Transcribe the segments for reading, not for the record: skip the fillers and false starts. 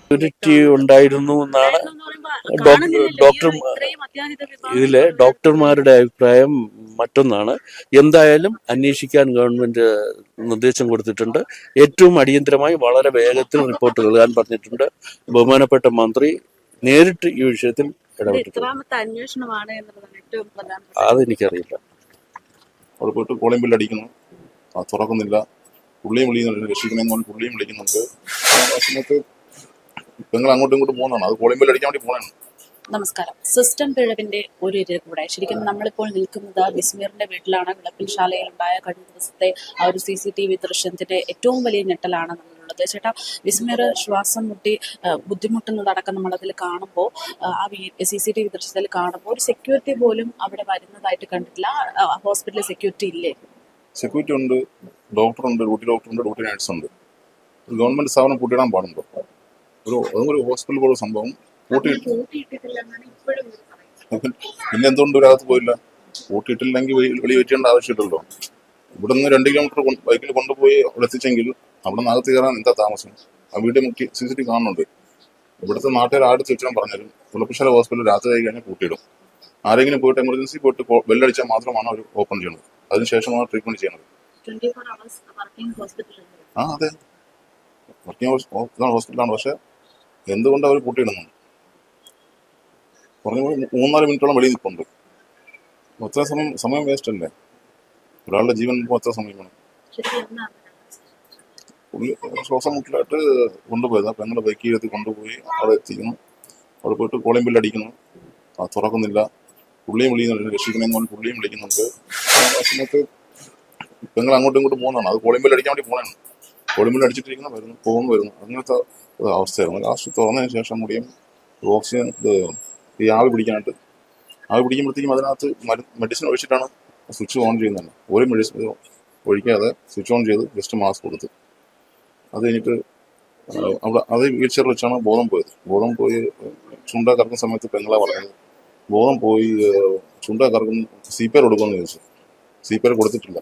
Security ഉണ്ടായിരുന്നു എന്നാണ് ഉണ്ടായിരുന്നു എന്ന് പറയുമ്പോ കാണുന്നില്ലല്ലോ ഈ ഡോക്ടർ ഒരു ഇത്രയും അത്യാഹിത വിഭാഗം ഇതിലെ ഡോക്ടർമാരുടെ അഭിപ്രായം മറ്റൊന്നാണ്. എന്തായാലും അന്വേഷിക്കാൻ ഗവൺമെന്റ് നിർദ്ദേശം കൊടുത്തിട്ടുണ്ട്. ഏറ്റവും അടിയന്തരമായി വളരെ വേഗത്തിൽ റിപ്പോർട്ട് നൽകാൻ പറഞ്ഞിട്ടുണ്ട്. ബഹുമാനപ്പെട്ട മന്ത്രി നേരിട്ട് ഈ വിഷയത്തിൽ ഇത് ഇടപെട്ടിട്ടുണ്ട്. എത്രാമത്തെ അന്വേഷണമാണ് എന്നുള്ളതാണ് ഏറ്റവും പ്രധാനപ്പെട്ട. അതെനിക്കറിയില്ല. അവിടെ പോയിട്ട് കോളിംഗ് ബില്ല് അടിക്കുന്നു, തുറക്കുന്നില്ല. പുള്ളിയും വിളിക്കുന്നുണ്ട്, രക്ഷിക്കണമെന്ന് പറഞ്ഞ് പുള്ളിയും വിളിക്കുന്നുണ്ട്. ആ സമയത്ത് പെങ്ങൾ അങ്ങോട്ടും ഇങ്ങോട്ടും പോകുന്നതാണ്. അത് കോളിംഗ് ബില്ല് അടിക്കാൻ വേണ്ടി പോകണതാണ്. നമസ്കാരം. സിസ്റ്റം പിഴവിന്റെ ഒരു ഇരകൂടെ ശരിക്കും നമ്മളിപ്പോൾ നിൽക്കുന്നത് ബിസ്മീറിന്റെ വീട്ടിലാണ്. വിളപ്പിൽശാലയിൽ ഉണ്ടായ കഴിഞ്ഞ ദിവസത്തെ ആ ഒരു CCTV ദൃശ്യത്തിന്റെ ഏറ്റവും വലിയ ഞെട്ടലാണ് നമ്മളുള്ളത്. ചേട്ടാ, ബിസ്മീർ ശ്വാസം മുട്ടി ബുദ്ധിമുട്ടുന്നതടക്കം നമ്മളതിൽ കാണുമ്പോൾ, ആ CCTV ദൃശ്യത്തിൽ കാണുമ്പോൾ ഒരു സെക്യൂരിറ്റി പോലും അവിടെ വരുന്നതായിട്ട് കണ്ടിട്ടില്ല. ഹോസ്പിറ്റലിൽ സെക്യൂരിറ്റി ഇല്ലേ? സെക്യൂരിറ്റി ഉണ്ട്, ഡോക്ടറുണ്ട്, ഡോക്ടറുണ്ട്, ഡ്യൂട്ടി നേഴ്സുണ്ട്. ഗവൺമെന്റ് സ്ഥാപനം പൂട്ടിയിടാൻ പാടുണ്ടോ? ഒരു ഹോസ്പിറ്റൽ പോലുള്ള സംഭവം പിന്നെ എന്തുകൊണ്ട് ഒരകത്ത് പോയില്ല? പൂട്ടിയിട്ടില്ലെങ്കിൽ വെളി വെക്കേണ്ട ആവശ്യമില്ലല്ലോ. ഇവിടെ നിന്ന് 2 കിലോമീറ്റർ ബൈക്കിൽ കൊണ്ടുപോയി അവിടെ എത്തിച്ചെങ്കിൽ അവിടെ നിന്ന് അകത്ത് കയറാൻ എന്താ താമസം? ആ വീട് മുക്കി CCTV കാണുന്നുണ്ട്. ഇവിടുത്തെ നാട്ടുകാർ ആടുത്ത് വെച്ചാൽ പറഞ്ഞാലും വിളപ്പിൽശാല ഹോസ്പിറ്റൽ രാത്രി ആയി കഴിഞ്ഞാൽ പൂട്ടിയിടും. ആരെങ്കിലും പോയിട്ട് എമർജൻസി പോയിട്ട് ബെല്ലടിച്ചാൽ മാത്രമാണ് അവർ ഓപ്പൺ ചെയ്യുന്നത്. അതിനുശേഷമാണ് ട്രീറ്റ്മെന്റ് ചെയ്യുന്നത്. അതെ, വർക്കിംഗ് ഹോസ്പിറ്റലാണ്. പക്ഷെ എന്തുകൊണ്ട് അവർ പൂട്ടിയിടുന്നു? പറഞ്ഞു 3-4 മിനിറ്റോളം വെളിയിൽ നിൽപ്പുണ്ട്. അത്ര സമയം വേസ്റ്റ് അല്ലേ? ഒരാളുടെ ജീവൻ അത്ര സമയം വേണം. പുള്ളി ശ്വാസം മുട്ടലായിട്ട് കൊണ്ടുപോയത്. അപ്പം ഞങ്ങൾ ബൈക്ക് ചെയ്ത് കൊണ്ടുപോയി അവിടെ എത്തിക്കുന്നു. അവിടെ പോയിട്ട് കോളിംഗ് ബില്ല് അടിക്കുന്നു, തുറക്കുന്നില്ല. പുള്ളിയും വിളിക്കുന്നുണ്ട്, രക്ഷിക്കണമെന്ന് പറഞ്ഞ് പുള്ളിയും വിളിക്കുന്നുണ്ട്. ആ സമയത്ത് പെങ്ങൾ അങ്ങോട്ടും ഇങ്ങോട്ടും പോകുന്നതാണ്. അത് കോളിംഗ് ബില്ല് അടിക്കാൻ വേണ്ടി പോകണമാണ്. കോളിംഗ് ബില്ല് അടിച്ചിട്ടിരിക്കുന്ന വരുന്നു. അങ്ങനത്തെ അവസ്ഥയായിരുന്നു. ലാസ്റ്റ് തുറന്നതിന് ശേഷം കൂടിയും ഓക്സിജൻ ഈ ആവി പിടിക്കുമ്പോഴത്തേക്കും അതിനകത്ത് മെഡിസിൻ ഒഴിച്ചിട്ടാണ് സ്വിച്ച് ഓൺ ചെയ്യുന്നത്. ഒരു മെഡിസിൻ ഒഴിക്കാതെ സ്വിച്ച് ഓൺ ചെയ്ത് ജസ്റ്റ് മാസ്ക് കൊടുത്ത് അത് കഴിഞ്ഞിട്ട് അവിടെ അത് വീൽ ചെയറിൽ വെച്ചാണ് ബോധം പോയി ചുണ്ട കറക്കുന്ന സമയത്ത് പെങ്ങളാ പറഞ്ഞത്. ബോധം പോയി ചുണ്ട കറക്കുന്ന CPR കൊടുക്കുമെന്ന് ചോദിച്ചു. CPR കൊടുത്തിട്ടില്ല.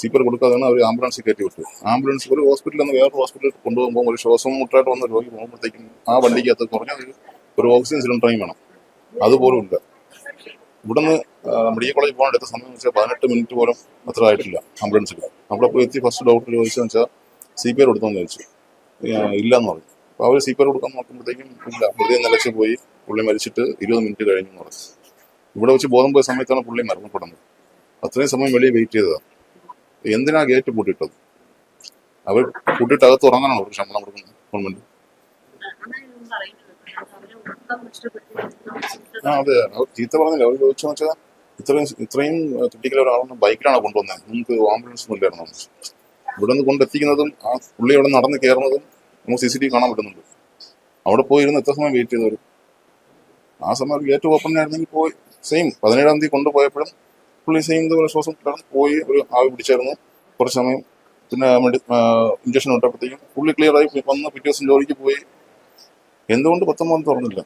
CPR കൊടുക്കാതെയാണ് അവർ ആംബുലൻസിൽ കയറ്റി വിട്ടു. ആംബുലൻസ് ഒരു ഹോസ്പിറ്റലിൽ നിന്ന് വേറൊരു ഹോസ്പിറ്റലിൽ കൊണ്ടുപോകുമ്പോൾ ഒരു ശ്വാസം മുട്ടായിട്ട് വന്ന രോഗി പോകുമ്പോഴത്തേക്കും ആ വണ്ടിക്കകത്ത് കുറഞ്ഞ ഒരു ഓക്സിജൻ സിലിണ്ടറിങ് വേണം. അതുപോലും ഇല്ല. ഇവിടുന്ന് മെഡിക്കൽ കോളേജിൽ പോകാൻ എടുത്ത സമയം വെച്ചാൽ 18 മിനിറ്റ് പോലും അത്ര ആയിട്ടില്ല ആംബുലൻസിൽ. അവിടെ പോയി എത്തി ഫസ്റ്റ് ഡോക്ടർ ചോദിച്ചതെന്ന് വെച്ചാൽ CPR കൊടുത്തോന്ന് ചോദിച്ചു. ഇല്ലയെന്ന് പറഞ്ഞു. അപ്പോൾ അവർ CPR കൊടുക്കാൻ നോക്കുമ്പോഴത്തേക്കും ഇല്ല, ഹൃദയം നിലച്ച് പോയി, പുള്ളി മരിച്ചിട്ട് 20 മിനിറ്റ് കഴിഞ്ഞു എന്ന് പറഞ്ഞു. ഇവിടെ വെച്ച് ബോധം പോയ സമയത്താണ് പുള്ളി മരണപ്പെടുന്നത്. അത്രയും സമയം വെളിയിൽ വെയിറ്റ് ചെയ്തതാണ്. എന്തിനാ ഗേറ്റ് പൂട്ടിയിട്ടത്? അവർ പൂട്ടിയിട്ട് അകത്ത് ഉറങ്ങാനാണ് അവർക്ക് ശമ്പളം കൊടുക്കുന്നത് ഗവൺമെന്റ്. അതെ, അവർ ചീത്ത പറഞ്ഞില്ല. അവർ ചോദിച്ചെന്ന് വെച്ചാൽ ഇത്രയും ക്രിട്ടിക്കൽ ഒരാളെ ബൈക്കിലാണ് കൊണ്ടുവന്നത്, നിങ്ങൾക്ക് ആംബുലൻസ് ഒന്നും ഇല്ലായിരുന്നു. ഇവിടെ നിന്ന് കൊണ്ടെത്തിക്കുന്നതും ആ പുള്ളി അവിടെ നടന്ന് കയറുന്നതും നമുക്ക് CCTV കാണാൻ പറ്റുന്നുണ്ട്. അവിടെ പോയിരുന്ന് എത്ര സമയം വെയിറ്റ് ചെയ്തവർ? ആ സമയം ഗേറ്റ് ഓപ്പൺ ആയിരുന്നെങ്കിൽ പോയി സെയിം 17-ാം തീയതി കൊണ്ടുപോയപ്പോഴും പുള്ളി സെയിം ഇതുപോലെ ശ്വാസം പോയി ഒരു ആവി പിടിച്ചായിരുന്നു കുറച്ച് സമയം. പിന്നെ ഇഞ്ചക്ഷൻ ഇട്ടപ്പോഴത്തേക്കും പുള്ളി ക്ലിയർ ആയി വന്ന് പിറ്റേ ദിവസം ജോലിക്ക് പോയി. എന്തുകൊണ്ട് 19 തുറന്നില്ല?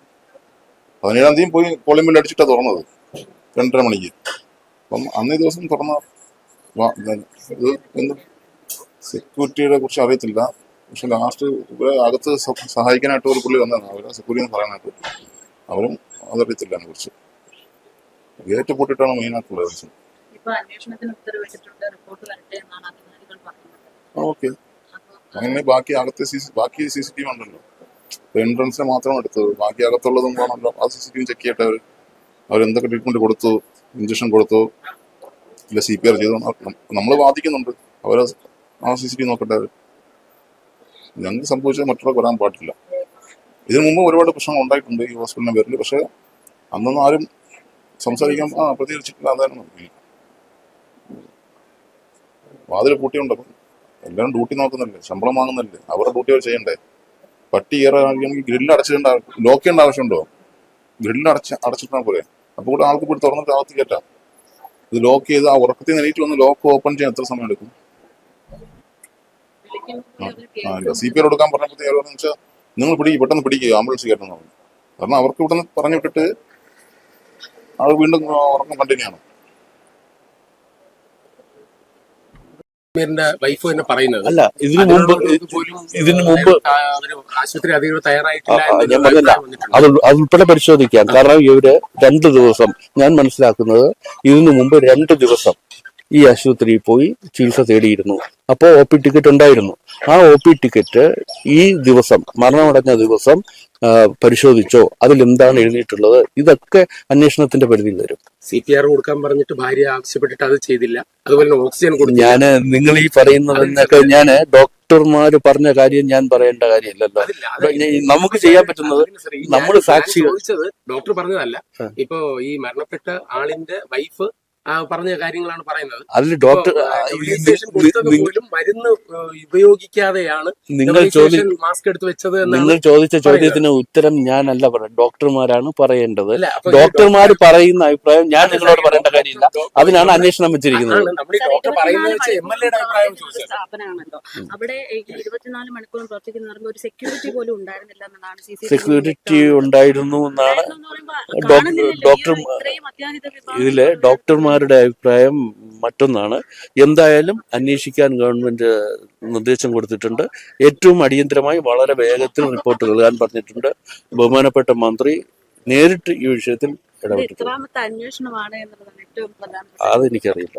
17-ാം തീയതി പോയി കോളിംഗ് ബില്ല് അടിച്ചിട്ടാണ് തുറന്നത് 2:30 മണിക്ക്. അപ്പം അന്നേ ദിവസം തുറന്ന ഇത് എന്ത് സെക്യൂരിറ്റിയെ കുറിച്ച് അറിയത്തില്ല. പക്ഷെ ലാസ്റ്റ് ഇവരെ അകത്ത് സഹായിക്കാനായിട്ട് ഒരു പുള്ളി വന്നതാണ്. അവരെ സെക്യൂരിറ്റി എന്ന് പറയാനായിട്ട് അവരും അതറിയത്തില്ല അതിനെ കുറിച്ച്. ഗേറ്റ് പൂട്ടിയിട്ടാണ് മെയിനായിട്ടുള്ള ആവശ്യം. ഓക്കെ, അങ്ങനെ ബാക്കി CCTV ഉണ്ടല്ലോ. എൻട്രൻസിനെ മാത്രം എടുത്തത്, ബാക്കി അകത്തുള്ളതും പോകണമല്ലോ. ആ CCTV ചെക്ക് ചെയ്യട്ടെ. അവരെന്തൊക്കെ ട്രീറ്റ്മെന്റ് കൊടുത്തു, ഇഞ്ചക്ഷൻ കൊടുത്തു, ഇല്ല CPR ചെയ്തു. നമ്മൾ വാദിക്കുന്നുണ്ട്, അവർ ആ CCTV നോക്കട്ടെ. ഞങ്ങൾക്ക് സംഭവിച്ചത് മറ്റുള്ളവർക്ക് വരാൻ പാടില്ല. ഇതിനു മുമ്പ് ഒരുപാട് പ്രശ്നങ്ങൾ ഉണ്ടായിട്ടുണ്ട് ഈ ഹോസ്പിറ്റലിന്റെ പേരിൽ. പക്ഷെ അന്നൊന്നും ആരും സംസാരിക്കാൻ പ്രതികരിച്ചിട്ടില്ല. അതായിരുന്നു വാതിൽ പൂട്ടിയുണ്ട്. അപ്പം എല്ലാവരും ഡ്യൂട്ടി നോക്കുന്നില്ലേ, ശമ്പളം വാങ്ങുന്നില്ലേ, അവരുടെ ഡ്യൂട്ടി അവർ ചെയ്യണ്ടേ? പട്ടി കയറാണെങ്കിൽ ഗ്രില്ല് അടച്ചിടേണ്ട, ലോക്ക് ചെയ്യേണ്ട ആവശ്യമുണ്ടോ? ഗ്രില്ല് അടച്ചിട്ടാൽ പോലെ. അപ്പോൾ കൂടെ ആൾക്ക് പോയി തുറന്നിട്ട് അകത്ത് കയറ്റാം. ഇത് ലോക്ക് ചെയ്ത് ആ ഉറക്കത്തിൽ നിന്നിട്ട് വന്ന് ലോക്ക് ഓപ്പൺ ചെയ്യാൻ എത്ര സമയം എടുക്കും? CPR കൊടുക്കാൻ പറഞ്ഞപ്പോഴത്തേക്ക് വെച്ചാൽ നിങ്ങൾ പെട്ടെന്ന് പിടിക്കുക, ആംബുലൻസ് കയറ്റണം പറഞ്ഞു. കാരണം അവർക്ക് ഇവിടെ നിന്ന് പറഞ്ഞു വിട്ടിട്ട് അവർ വീണ്ടും ഉറക്കം കണ്ടിന്യൂ ആണ്. ബിസ്മീറിന്റെ വൈഫ് തന്നെ പറയുന്നത്. അല്ല, ഇതിനു അതിനുള്ള മുമ്പ് ഒരു ഇത് പോലും ഇതിനു മുമ്പ് അവര് ആശുപത്രി അധികൃതർ തയ്യാറായിട്ടില്ല ഞാൻ എന്നൊരു പറഞ്ഞില്ല, അഭിപ്രായം വന്നിട്ടുണ്ട്. അത് ഉൾപ്പെടെ പരിശോധിക്കാം. കാരണം ഇവര് 2 ദിവസം, ഞാൻ മനസ്സിലാക്കുന്നത് ഇതിനു മുമ്പ് 2 ദിവസം ഈ ആശുപത്രിയിൽ പോയി ചികിത്സ തേടിയിരുന്നു. അപ്പോൾ OP ടിക്കറ്റ് ഉണ്ടായിരുന്നു. ആ OP ടിക്കറ്റ് ഈ ദിവസം, മരണമടഞ്ഞ ദിവസം പരിശോധിച്ചോ, അതിലെന്താണ് എഴുതിയിട്ടുള്ളത്, ഇതൊക്കെ അന്വേഷണത്തിന്റെ പരിധിയിൽ വരും. CPR കൊടുക്കാൻ പറഞ്ഞിട്ട് ഭാര്യ ആവശ്യപ്പെട്ടിട്ട് അത് ചെയ്തില്ല. അതുപോലെ തന്നെ ഓക്സിജൻ കൊടുത്തു. ഞാന് നിങ്ങൾ ഈ പറയുന്നതെന്നൊക്കെ ഞാന് ഡോക്ടർമാര് പറഞ്ഞ കാര്യം ഞാൻ പറയേണ്ട കാര്യമില്ലല്ലോ. നമുക്ക് ചെയ്യാൻ പറ്റുന്നത് നമ്മൾ സാക്ഷി ചോദിച്ചത് ഡോക്ടർ പറഞ്ഞതല്ല. ഇപ്പോ ഈ മരണപ്പെട്ട ആളിന്റെ വൈഫ് പറഞ്ഞ കാര്യങ്ങളാണ് പറയുന്നത്. അതിൽ ഡോക്ടർ പോലും മരുന്ന് ഉപയോഗിക്കാതെയാണ് നിങ്ങൾ മാസ്ക് എടുത്ത് വെച്ചത്. നിങ്ങൾ ചോദിച്ച ചോദ്യത്തിന് ഉത്തരം ഞാനല്ല പറയാം, ഡോക്ടർമാരാണ് പറയേണ്ടത്. ഡോക്ടർമാർ പറയുന്ന അഭിപ്രായം ഞാൻ നിങ്ങളോട് പറയേണ്ട കാര്യമില്ല. അതിനാണ് അന്വേഷണം വെച്ചിരിക്കുന്നത്. ഡോക്ടർ പറയുന്നത് MLA അഭിപ്രായം ചോദിച്ചത്. സ്ഥാപനമാണല്ലോ, അവിടെ 24 മണിക്കൂറും പ്രവർത്തിക്കുന്ന ഒരു സെക്യൂരിറ്റി പോലും ഉണ്ടായിരുന്നില്ല എന്നാണ് സെക്യൂരിറ്റി ഉണ്ടായിരുന്നു എന്നാണ് ഡോക്ടർ ഇതിലെ ഡോക്ടർമാരുടെ അഭിപ്രായം മറ്റൊന്നാണ്. എന്തായാലും അന്വേഷിക്കാൻ ഗവൺമെന്റ് നിർദ്ദേശം കൊടുത്തിട്ടുണ്ട്. ഏറ്റവും അടിയന്തരമായി വളരെ വേഗത്തിൽ റിപ്പോർട്ട് നൽകാൻ പറഞ്ഞിട്ടുണ്ട്. ബഹുമാനപ്പെട്ട മന്ത്രി നേരിട്ട് ഈ വിഷയത്തിൽ ഇടപെട്ടിട്ടുണ്ട്. എത്രാമത്തെ അന്വേഷണമാണ് എന്നുള്ളതാണ് ഏറ്റവും പ്രധാനപ്പെട്ട. അതെനിക്കറിയില്ല.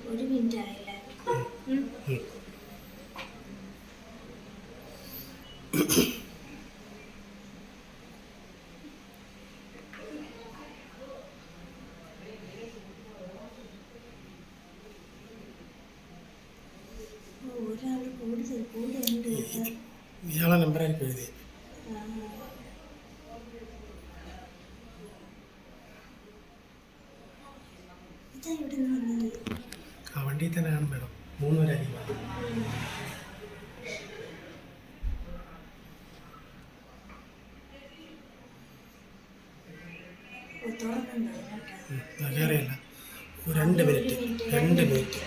ഒരു മിനിറ്റ് ആയില്ല. ഒരാൾ കൂടുതൽ കൂടെ ഉണ്ട്. ഇയാളെ നമ്പറായിരിക്കും എഴുതി. ഇതാ ഇവിടെ നിന്ന് വന്നത്. ആ വണ്ടിയിൽ തന്നെയാണ് മേഡം. 3 പേരായിരിക്കും. തുറന്നുണ്ടോ? അറിയില്ല. 2 മിനിറ്റ്.